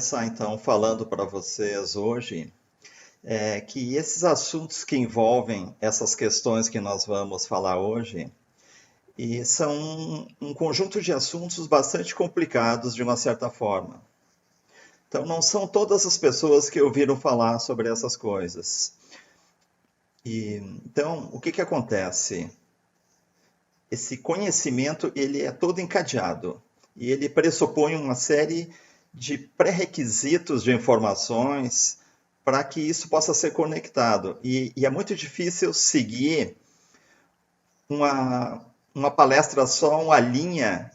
começar então falando para vocês hoje que esses assuntos que envolvem essas questões que nós vamos falar hoje e são um conjunto de assuntos bastante complicados de uma certa forma. Então não são todas as pessoas que ouviram falar sobre essas coisas. Então, o que acontece? Esse conhecimento ele é todo encadeado e ele pressupõe uma série de pré-requisitos de informações para que isso possa ser conectado. E é muito difícil seguir uma palestra só, uma linha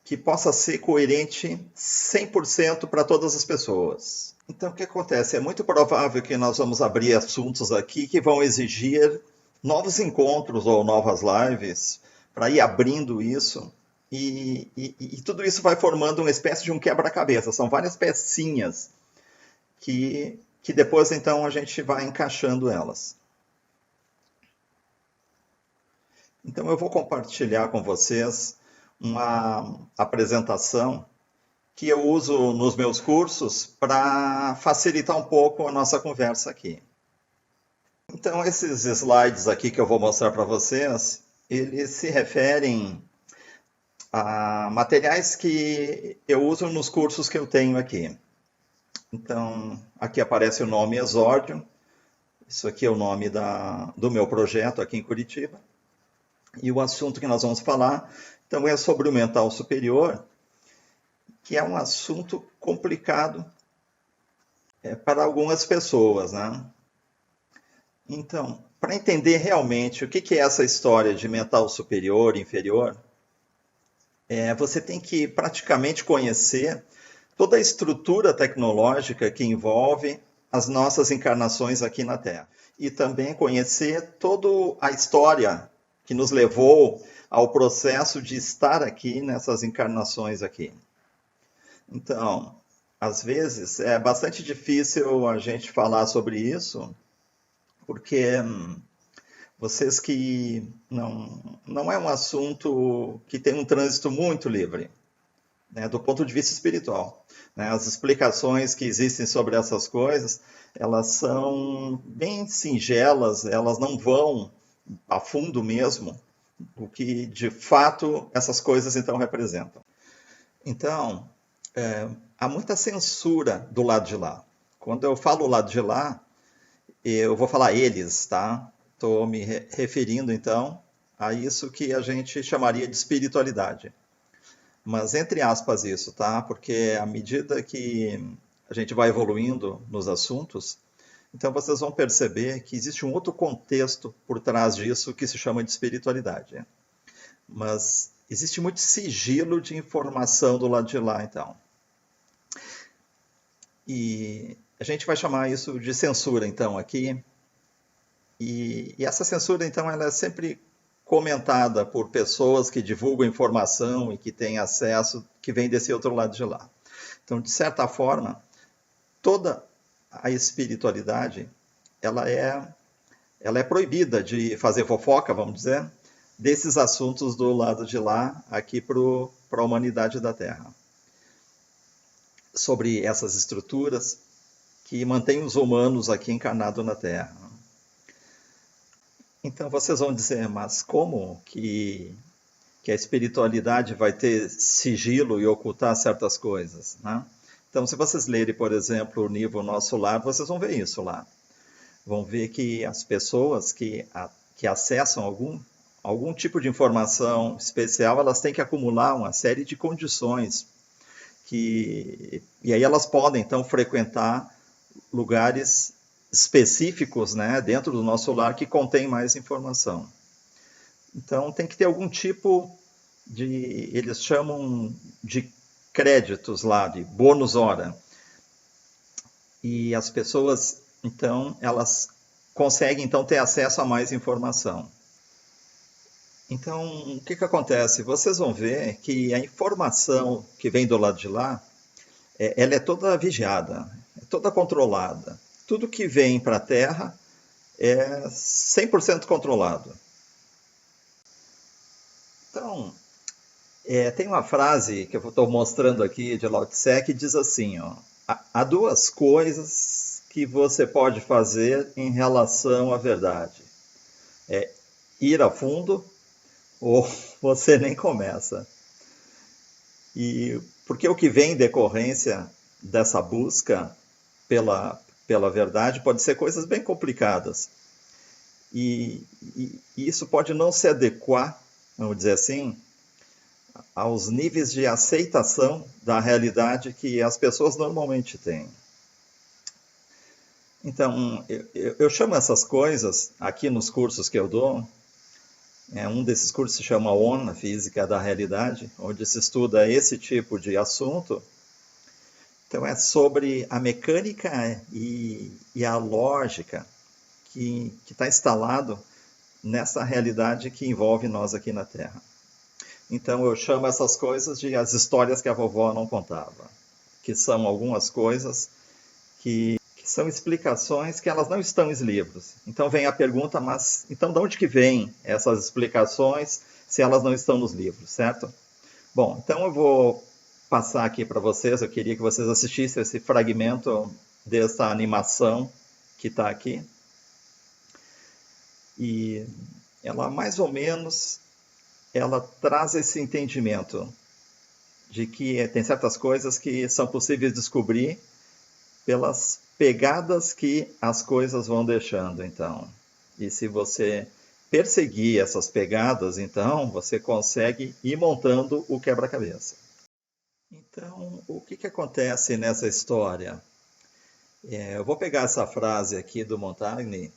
que possa ser coerente 100% para todas as pessoas. Então, o que acontece? É muito provável que nós vamos abrir assuntos aqui que vão exigir novos encontros ou novas lives para ir abrindo isso. E tudo isso vai formando uma espécie de um quebra-cabeça. São várias pecinhas que depois, então, a gente vai encaixando elas. Então, eu vou compartilhar com vocês uma apresentação que eu uso nos meus cursos para facilitar um pouco a nossa conversa aqui. Então, esses slides aqui que eu vou mostrar para vocês, eles se referem a materiais que eu uso nos cursos que eu tenho aqui. Então, aqui aparece o nome Exórdio, isso aqui é o nome do meu projeto aqui em Curitiba. E o assunto que nós vamos falar, então, é sobre o mental superior, que é um assunto complicado para algumas pessoas, né? Então, para entender realmente o que é essa história de mental superior e inferior, você tem que praticamente conhecer toda a estrutura tecnológica que envolve as nossas encarnações aqui na Terra. E também conhecer toda a história que nos levou ao processo de estar aqui nessas encarnações aqui. Então, às vezes é bastante difícil a gente falar sobre isso, porque vocês que não é um assunto que tem um trânsito muito livre, né, do ponto de vista espiritual. Né? As explicações que existem sobre essas coisas, elas são bem singelas, elas não vão a fundo mesmo, o que de fato essas coisas então representam. Então, há muita censura do lado de lá. Quando eu falo lado de lá, eu vou falar eles, tá? Estou me referindo então a isso que a gente chamaria de espiritualidade. Mas entre aspas isso, tá? Porque à medida que a gente vai evoluindo nos assuntos, então vocês vão perceber que existe um outro contexto por trás disso que se chama de espiritualidade. Mas existe muito sigilo de informação do lado de lá, então. E a gente vai chamar isso de censura, então, aqui. E essa censura, então, ela é sempre comentada por pessoas que divulgam informação e que têm acesso, que vem desse outro lado de lá. Então, de certa forma, toda a espiritualidade, ela é proibida de fazer fofoca, vamos dizer, desses assuntos do lado de lá, aqui para a humanidade da Terra. Sobre essas estruturas que mantêm os humanos aqui encarnados na Terra. Então vocês vão dizer, mas como que a espiritualidade vai ter sigilo e ocultar certas coisas, né? Então, se vocês lerem, por exemplo, o livro Nosso Lar, vocês vão ver isso lá. Vão ver que as pessoas que acessam algum tipo de informação especial, elas têm que acumular uma série de condições e aí elas podem, então, frequentar lugares específicos, né, dentro do nosso lar que contém mais informação. Então, tem que ter algum tipo eles chamam de créditos lá, de bônus hora. E as pessoas, então, elas conseguem, então, ter acesso a mais informação. Então, o que acontece? Vocês vão ver que a informação que vem do lado de lá, ela é toda vigiada, é toda controlada. Tudo que vem para a Terra é 100% controlado. Então, tem uma frase que eu estou mostrando aqui de Lao Tse que diz assim, ó, há duas coisas que você pode fazer em relação à verdade. É ir a fundo ou você nem começa. E porque o que vem em decorrência dessa busca pela verdade pode ser coisas bem complicadas. E isso pode não se adequar, vamos dizer assim, aos níveis de aceitação da realidade que as pessoas normalmente têm. Então, eu chamo essas coisas, aqui nos cursos que eu dou, um desses cursos se chama ON, a Física da Realidade, onde se estuda esse tipo de assunto. Então, é sobre a mecânica e a lógica que está instalado nessa realidade que envolve nós aqui na Terra. Então, eu chamo essas coisas de as histórias que a vovó não contava, que são algumas coisas que são explicações que elas não estão em livros. Então vem a pergunta, mas então de onde que vêm essas explicações se elas não estão nos livros, certo? Bom, então eu vou passar aqui para vocês, eu queria que vocês assistissem esse fragmento dessa animação que está aqui. E ela mais ou menos, ela traz esse entendimento de que tem certas coisas que são possíveis de descobrir pelas pegadas que as coisas vão deixando, então. E se você perseguir essas pegadas, então, você consegue ir montando o quebra-cabeça. Então, o que acontece nessa história? Eu vou pegar essa frase aqui do Montaigne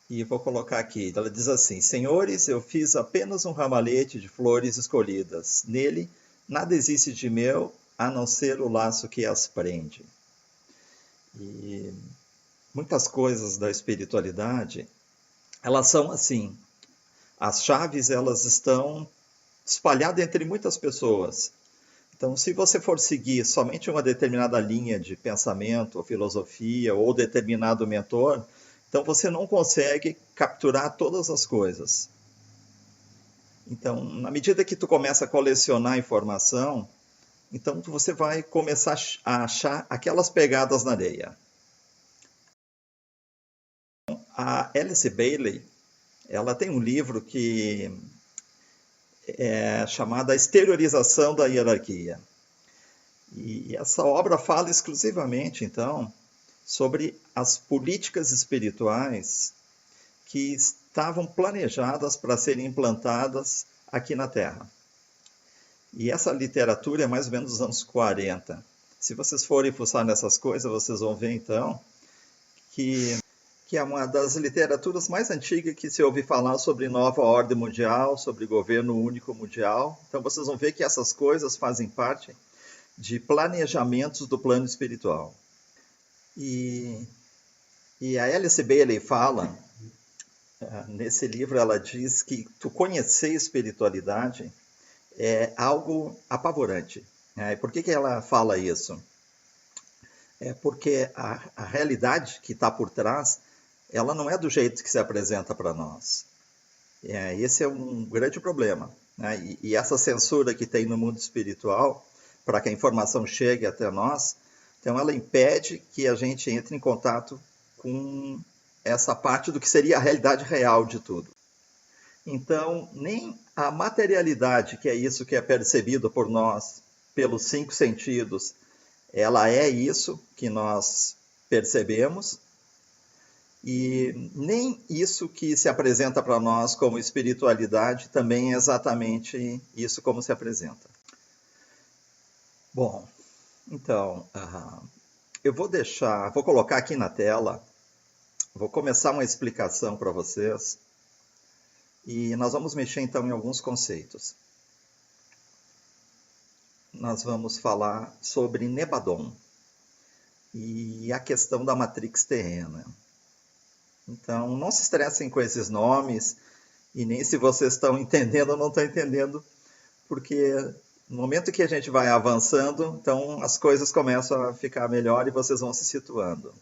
e vou colocar aqui. Ela diz assim: Senhores, eu fiz apenas um ramalhete de flores escolhidas. Nele, nada existe de meu, a não ser o laço que as prende. E muitas coisas da espiritualidade, elas são assim. As chaves, elas estão espalhadas entre muitas pessoas. Então, se você for seguir somente uma determinada linha de pensamento, ou filosofia, ou determinado mentor, então você não consegue capturar todas as coisas. Então, na medida que tu começa a colecionar informação, então você vai começar a achar aquelas pegadas na areia. A Alice Bailey, ela tem um livro que é chamado A Exteriorização da Hierarquia. E essa obra fala exclusivamente, então, sobre as políticas espirituais que estavam planejadas para serem implantadas aqui na Terra. E essa literatura é mais ou menos dos anos 40. Se vocês forem fuçar nessas coisas, vocês vão ver, então, que é uma das literaturas mais antigas que se ouve falar sobre nova ordem mundial, sobre governo único mundial. Então, vocês vão ver que essas coisas fazem parte de planejamentos do plano espiritual. E a Alice Bailey fala, nesse livro ela diz que tu conhecer espiritualidade é algo apavorante. E por que ela fala isso? É porque a realidade que está por trás, ela não é do jeito que se apresenta para nós. Esse é um grande problema. Né? E essa censura que tem no mundo espiritual, para que a informação chegue até nós, então ela impede que a gente entre em contato com essa parte do que seria a realidade real de tudo. Então, nem a materialidade, que é isso que é percebido por nós pelos 5 sentidos, ela é isso que nós percebemos, e nem isso que se apresenta para nós como espiritualidade também é exatamente isso como se apresenta. Bom, então, eu vou colocar aqui na tela, vou começar uma explicação para vocês, e nós vamos mexer então em alguns conceitos. Nós vamos falar sobre Nebadon e a questão da matrix terrena. Então, não se estressem com esses nomes, e nem se vocês estão entendendo ou não estão entendendo, porque no momento que a gente vai avançando, então as coisas começam a ficar melhor e vocês vão se situando.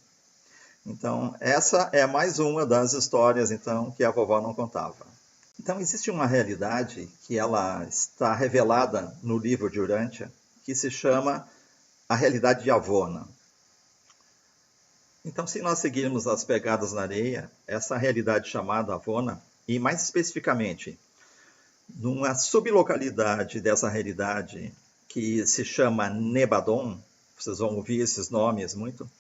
Então, essa é mais uma das histórias então, que a vovó não contava. Então, existe uma realidade que ela está revelada no livro de Urântia, que se chama a realidade de Avona. Então, se nós seguirmos as pegadas na areia, essa realidade chamada Avona, e mais especificamente, numa sublocalidade dessa realidade que se chama Nebadon, vocês vão ouvir esses nomes muito,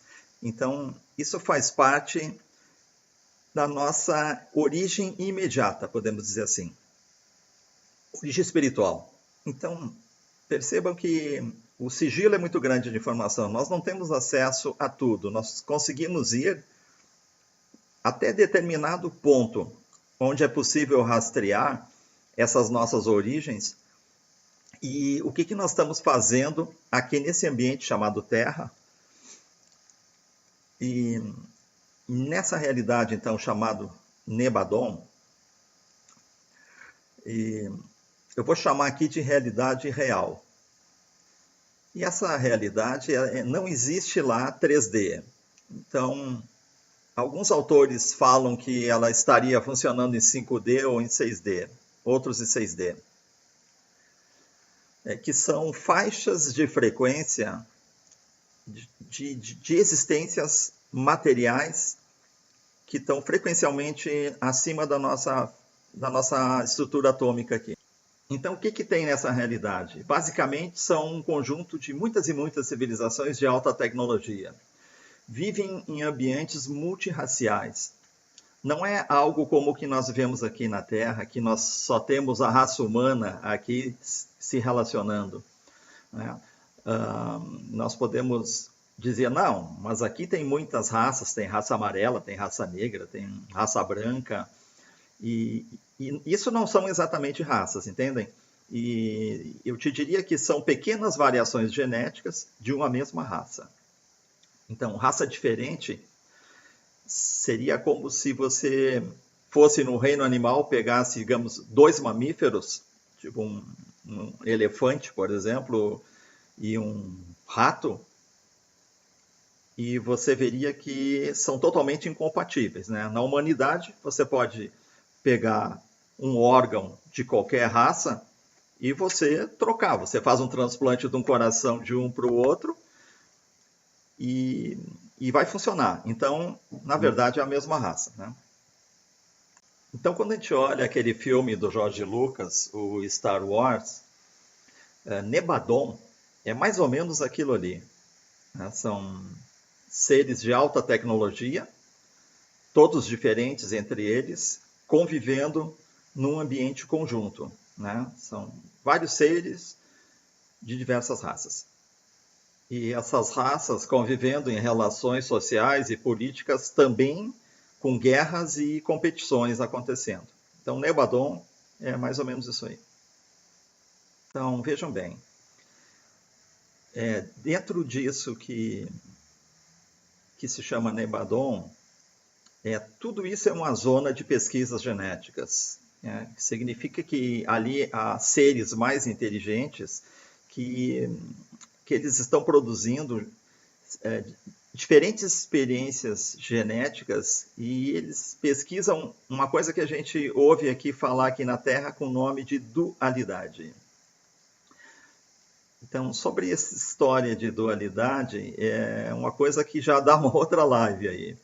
então isso faz parte da nossa origem imediata, podemos dizer assim, origem espiritual. Então, percebam que o sigilo é muito grande de informação, nós não temos acesso a tudo, nós conseguimos ir até determinado ponto, onde é possível rastrear essas nossas origens e o que nós estamos fazendo aqui nesse ambiente chamado Terra. E nessa realidade, então, chamado Nebadon, eu vou chamar aqui de realidade real. E essa realidade não existe lá 3D. Então, alguns autores falam que ela estaria funcionando em 5D ou em 6D, outros em 6D. Que são faixas de frequência de existências materiais que estão frequencialmente acima da nossa estrutura atômica aqui. Então, o que tem nessa realidade? Basicamente, são um conjunto de muitas e muitas civilizações de alta tecnologia. Vivem em ambientes multirraciais. Não é algo como o que nós vemos aqui na Terra, que nós só temos a raça humana aqui se relacionando. Né? Nós podemos dizer, não, mas aqui tem muitas raças, tem raça amarela, tem raça negra, tem raça branca, e isso não são exatamente raças, entendem? E eu te diria que são pequenas variações genéticas de uma mesma raça. Então, raça diferente seria como se você fosse no reino animal, pegasse, digamos, 2 mamíferos, tipo um elefante, por exemplo, e um rato, e você veria que são totalmente incompatíveis, né? Na humanidade, você pode pegar um órgão de qualquer raça e você trocar. Você faz um transplante de um coração de um para o outro e vai funcionar. Então, na verdade, é a mesma raça, né? Então, quando a gente olha aquele filme do George Lucas, o Star Wars, Nebadon é mais ou menos aquilo ali. Né? São seres de alta tecnologia, todos diferentes entre eles, convivendo num ambiente conjunto. Né? São vários seres de diversas raças. E essas raças convivendo em relações sociais e políticas também com guerras e competições acontecendo. Então, Nebadon é mais ou menos isso aí. Então, vejam bem, dentro disso que se chama Nebadon, tudo isso é uma zona de pesquisas genéticas. Significa que ali há seres mais inteligentes que eles estão produzindo diferentes experiências genéticas e eles pesquisam uma coisa que a gente ouve aqui falar aqui na Terra com o nome de dualidade. Então, sobre essa história de dualidade, é uma coisa que já dá uma outra live aí.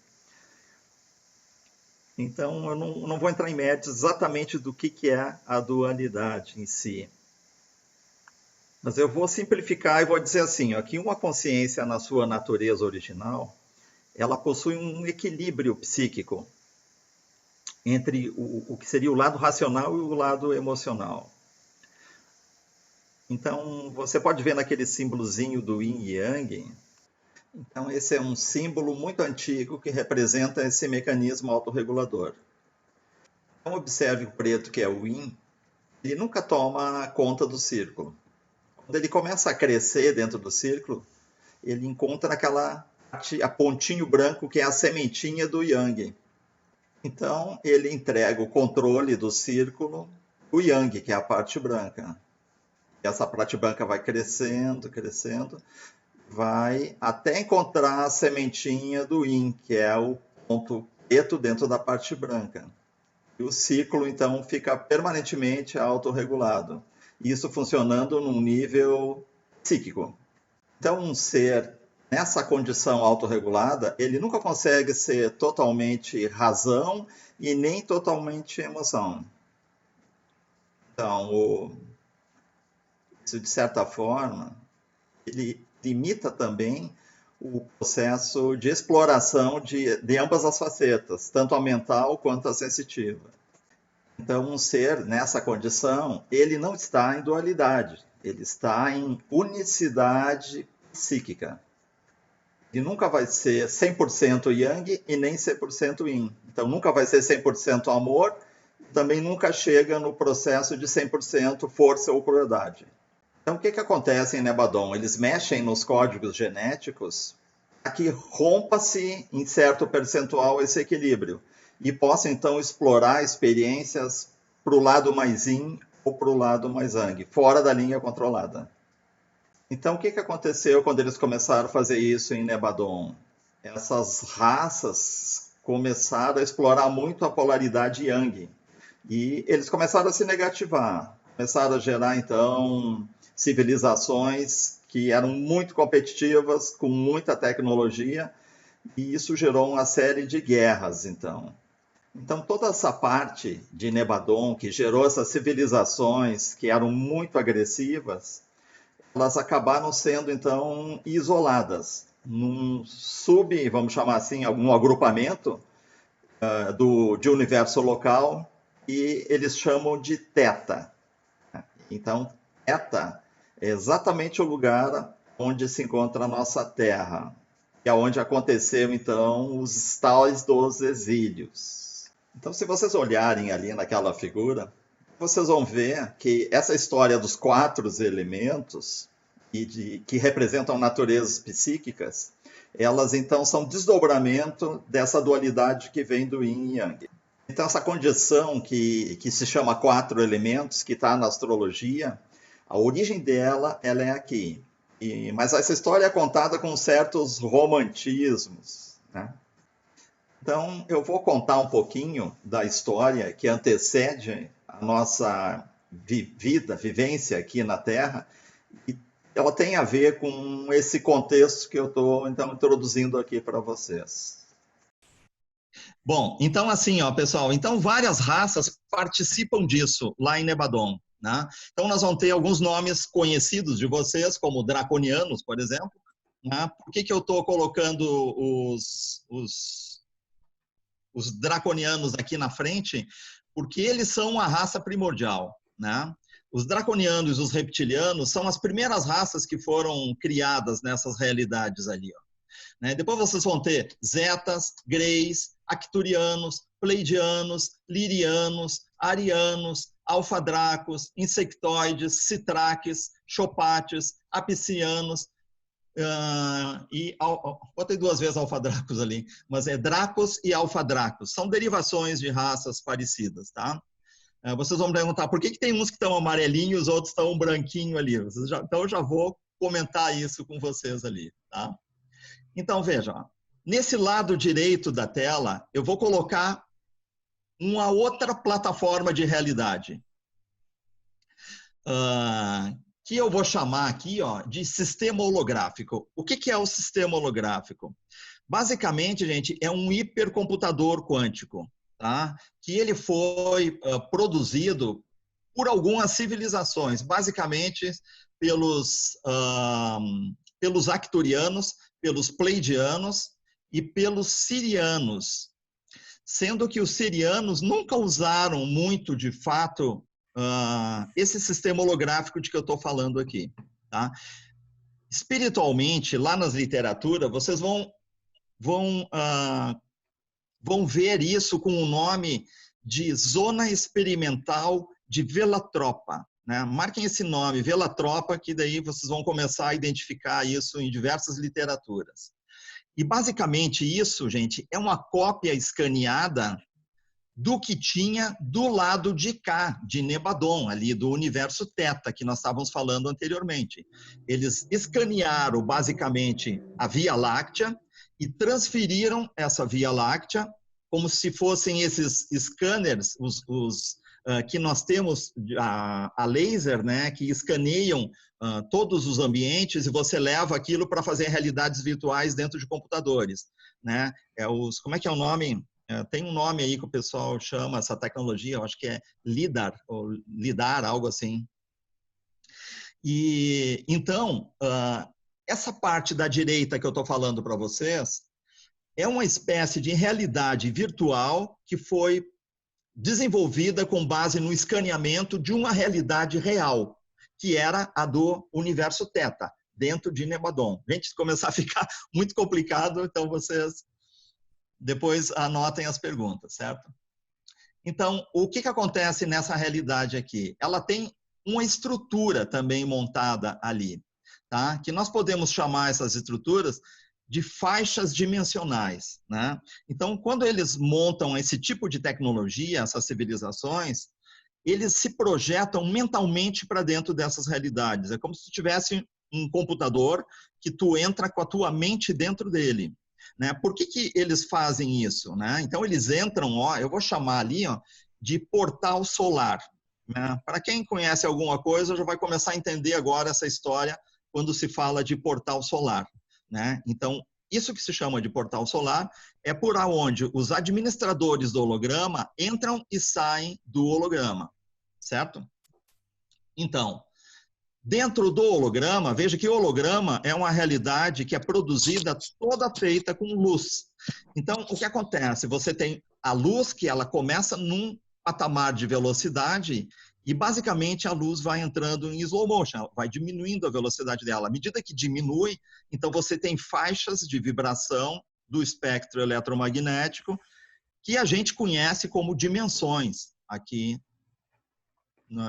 Então, eu não vou entrar em méritos exatamente do que é a dualidade em si. Mas eu vou simplificar e vou dizer assim, ó, que uma consciência na sua natureza original, ela possui um equilíbrio psíquico entre o que seria o lado racional e o lado emocional. Então, você pode ver naquele símbolozinho do Yin e Yang. Então, esse é um símbolo muito antigo que representa esse mecanismo autorregulador. Então, observe o preto, que é o Yin, ele nunca toma conta do círculo. Quando ele começa a crescer dentro do círculo, ele encontra a pontinho branco, que é a sementinha do Yang. Então, ele entrega o controle do círculo, o Yang, que é a parte branca. E essa parte branca vai crescendo, crescendo, vai até encontrar a sementinha do Yin, que é o ponto preto dentro da parte branca. E o ciclo, então, fica permanentemente autorregulado. Isso funcionando num nível psíquico. Então, um ser nessa condição autorregulada, ele nunca consegue ser totalmente razão e nem totalmente emoção. Então, isso, de certa forma, ele limita também o processo de exploração de ambas as facetas, tanto a mental quanto a sensitiva. Então, um ser nessa condição, ele não está em dualidade, ele está em unicidade psíquica. Ele nunca vai ser 100% yang e nem 100% yin. Então, nunca vai ser 100% amor, também nunca chega no processo de 100% força ou crueldade. Então, o que acontece em Nebadon? Eles mexem nos códigos genéticos para que rompa-se em certo percentual esse equilíbrio e possa, então, explorar experiências para o lado mais yin ou para o lado mais yang, fora da linha controlada. Então, o que aconteceu quando eles começaram a fazer isso em Nebadon? Essas raças começaram a explorar muito a polaridade yang e eles começaram a se negativar, começaram a gerar, então, civilizações que eram muito competitivas, com muita tecnologia, e isso gerou uma série de guerras, então. Então, toda essa parte de Nebadon, que gerou essas civilizações que eram muito agressivas, elas acabaram sendo, então, isoladas num vamos chamar assim, algum agrupamento de universo local, e eles chamam de Teta. Então, Teta é exatamente o lugar onde se encontra a nossa Terra, que é onde aconteceu, então, os tais dos exílios. Então, se vocês olharem ali naquela figura, vocês vão ver que essa história dos 4 elementos que representam naturezas psíquicas, elas então são desdobramento dessa dualidade que vem do Yin e Yang. Então, essa condição que se chama 4 elementos, que está na astrologia, a origem dela ela é aqui. Mas essa história é contada com certos romantismos, né? Então, eu vou contar um pouquinho da história que antecede a nossa vivência aqui na Terra, e ela tem a ver com esse contexto que eu estou, então, introduzindo aqui para vocês. Bom, então assim, ó, pessoal, então várias raças participam disso lá em Nebadon, né? Então nós vamos ter alguns nomes conhecidos de vocês, como draconianos, por exemplo, né? Por que eu estou colocando os draconianos aqui na frente? Porque eles são a raça primordial, né? Os draconianos e os reptilianos são as primeiras raças que foram criadas nessas realidades ali, ó. Né? Depois vocês vão ter zetas, greys, acturianos, pleidianos, lirianos, arianos, alfadracos, insectoides, citraques, chopates, apicianos, botei 2 vezes alfadracos ali, mas é dracos e alfadracos. São derivações de raças parecidas, tá? Vocês vão perguntar por que tem uns que estão amarelinhos e os outros estão branquinho ali. Então eu já vou comentar isso com vocês ali, tá? Então, veja, nesse lado direito da tela, eu vou colocar uma outra plataforma de realidade, que eu vou chamar aqui, ó, de sistema holográfico. O que é o sistema holográfico? Basicamente, gente, é um hipercomputador quântico, tá? Que ele foi produzido por algumas civilizações, basicamente pelos arcturianos, pelos pleidianos e pelos sirianos, sendo que os sirianos nunca usaram muito, de fato, esse sistema holográfico de que eu estou falando aqui, tá? Espiritualmente, lá nas literaturas, vocês vão ver isso com o nome de Zona Experimental de Velatropa, né? Marquem esse nome, Velatropa, que daí vocês vão começar a identificar isso em diversas literaturas. E basicamente isso, gente, é uma cópia escaneada do que tinha do lado de cá, de Nebadon, ali do universo Teta, que nós estávamos falando anteriormente. Eles escanearam basicamente a Via Láctea e transferiram essa Via Láctea como se fossem esses scanners, que nós temos a laser, né, que escaneiam todos os ambientes e você leva aquilo para fazer realidades virtuais dentro de computadores, né? Como é que é o nome? Tem um nome aí que o pessoal chama essa tecnologia, eu acho que é LIDAR, ou LIDAR, algo assim. E então, essa parte da direita que eu estou falando para vocês é uma espécie de realidade virtual que foi desenvolvida com base no escaneamento de uma realidade real, que era a do universo Theta, dentro de Nebadon. Gente, se começar a ficar muito complicado, então vocês depois anotem as perguntas, certo? Então, o que acontece nessa realidade aqui? Ela tem uma estrutura também montada ali, tá? Que nós podemos chamar essas estruturas de faixas dimensionais, né? Então, quando eles montam esse tipo de tecnologia, essas civilizações, eles se projetam mentalmente para dentro dessas realidades. É como se tu tivesse um computador que tu entra com a tua mente dentro dele, né? Por que eles fazem isso, né? Então, eles entram, ó, eu vou chamar ali, ó, de portal solar, né? Para quem conhece alguma coisa, já vai começar a entender agora essa história quando se fala de portal solar, né? Então, isso que se chama de portal solar é por onde os administradores do holograma entram e saem do holograma, certo? Então, dentro do holograma, veja que o holograma é uma realidade que é produzida toda feita com luz. Então, o que acontece? Você tem a luz que ela começa num patamar de velocidade e, basicamente, a luz vai entrando em slow motion, vai diminuindo a velocidade dela. À medida que diminui, então você tem faixas de vibração do espectro eletromagnético que a gente conhece como dimensões aqui,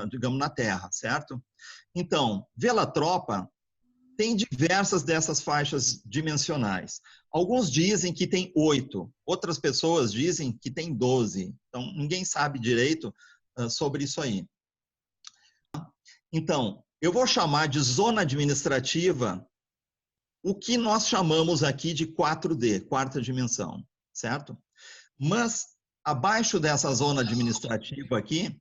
digamos, na Terra, certo? Então, Velatropa tem diversas dessas faixas dimensionais. Alguns dizem que tem 8, outras pessoas dizem que tem 12. Então, ninguém sabe direito sobre isso aí. Então, eu vou chamar de zona administrativa o que nós chamamos aqui de 4D, quarta dimensão, certo? Mas, abaixo dessa zona administrativa aqui,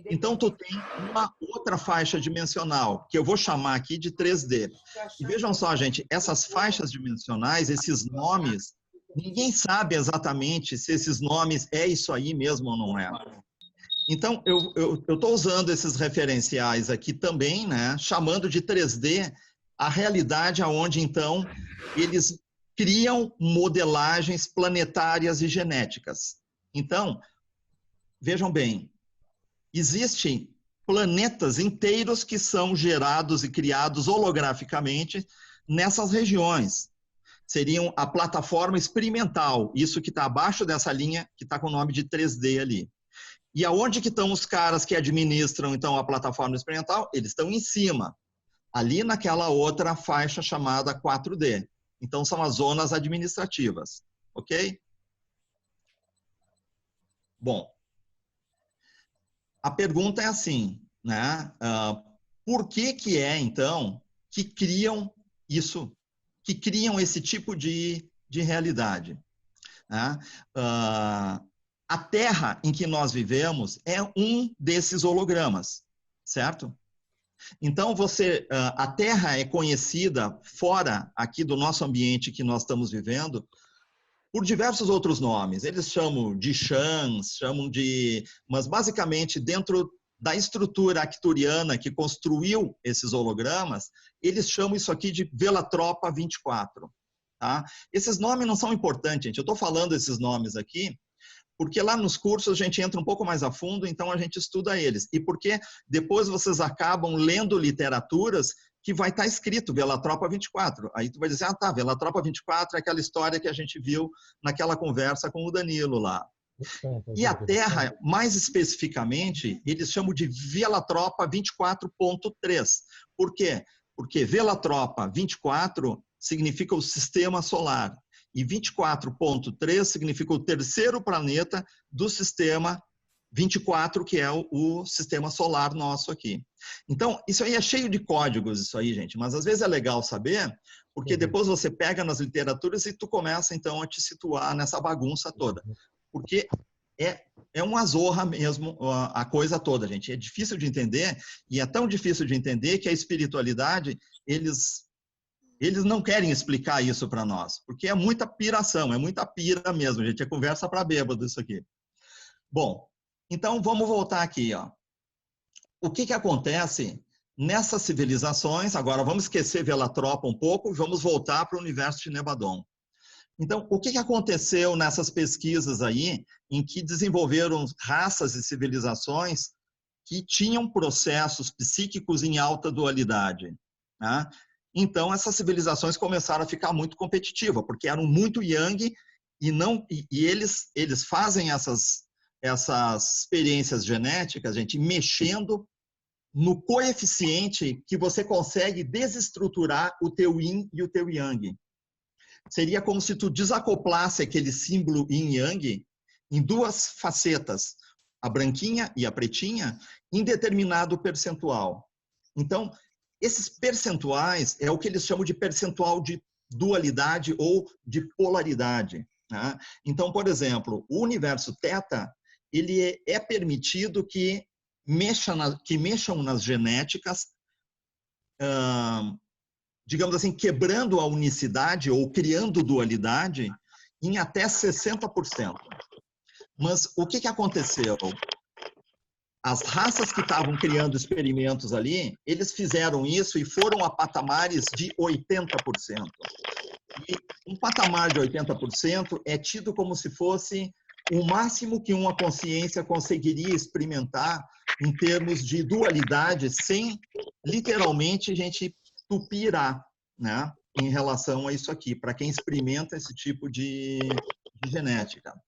então tu tem uma outra faixa dimensional, que eu vou chamar aqui de 3D. E vejam só, gente, essas faixas dimensionais, esses nomes, ninguém sabe exatamente se esses nomes é isso aí mesmo ou não é. Então, eu estou usando esses referenciais aqui também, né, chamando de 3D a realidade onde, então, eles criam modelagens planetárias e genéticas. Então, vejam bem, existem planetas inteiros que são gerados e criados holograficamente nessas regiões. Seriam a plataforma experimental, isso que está abaixo dessa linha, que está com o nome de 3D ali. E aonde que estão os caras que administram, então, a plataforma experimental? Eles estão em cima, ali naquela outra faixa chamada 4D. Então, são as zonas administrativas, ok? Bom, a pergunta é assim, né? Por que é, então, que criam isso, que criam esse tipo de realidade? Né? A Terra em que nós vivemos é um desses hologramas, certo? Então, a Terra é conhecida fora aqui do nosso ambiente que nós estamos vivendo por diversos outros nomes. Eles chamam de chans, chamam de... Mas, basicamente, dentro da estrutura arcturiana que construiu esses hologramas, eles chamam isso aqui de Velatropa 24. Tá? Esses nomes não são importantes, gente. Eu estou falando esses nomes aqui porque lá nos cursos a gente entra um pouco mais a fundo, então a gente estuda eles. E porque depois vocês acabam lendo literaturas que vai estar escrito Velatropa 24. Aí tu vai dizer, tá, Velatropa 24 é aquela história que a gente viu naquela conversa com o Danilo lá. E a Terra, mais especificamente, eles chamam de Velatropa 24.3. Por quê? Porque Velatropa 24 significa o sistema solar. E 24.3 significa o terceiro planeta do sistema 24, que é o sistema solar nosso aqui. Então, isso aí é cheio de códigos, isso aí, gente. Mas às vezes é legal saber, porque depois você pega nas literaturas e tu começa, então, a te situar nessa bagunça toda. Porque é uma zorra mesmo a coisa toda, gente. É difícil de entender, e é tão difícil de entender que a espiritualidade, eles não querem explicar isso para nós, porque é muita piração, é muita pira mesmo, gente. É conversa para bêbado isso aqui. Bom, então vamos voltar aqui, ó. O que acontece nessas civilizações? Agora vamos esquecer Velatropa um pouco e vamos voltar para o universo de Nebadon. Então, o que aconteceu nessas pesquisas aí, em que desenvolveram raças e civilizações que tinham processos psíquicos em alta dualidade, né? Então, essas civilizações começaram a ficar muito competitivas, porque eram muito yang e eles fazem essas experiências genéticas, gente, mexendo no coeficiente que você consegue desestruturar o teu yin e o teu yang. Seria como se tu desacoplasse aquele símbolo yin yang em duas facetas, a branquinha e a pretinha, em determinado percentual. Então, esses percentuais é o que eles chamam de percentual de dualidade ou de polaridade, né? Então, por exemplo, o universo θ, ele é permitido que mexam nas genéticas, digamos assim, quebrando a unicidade ou criando dualidade em até 60%. Mas o que aconteceu? As raças que estavam criando experimentos ali, eles fizeram isso e foram a patamares de 80%. E um patamar de 80% é tido como se fosse o máximo que uma consciência conseguiria experimentar em termos de dualidade, sem, literalmente, a gente tupirar, né, em relação a isso aqui, para quem experimenta esse tipo de genética.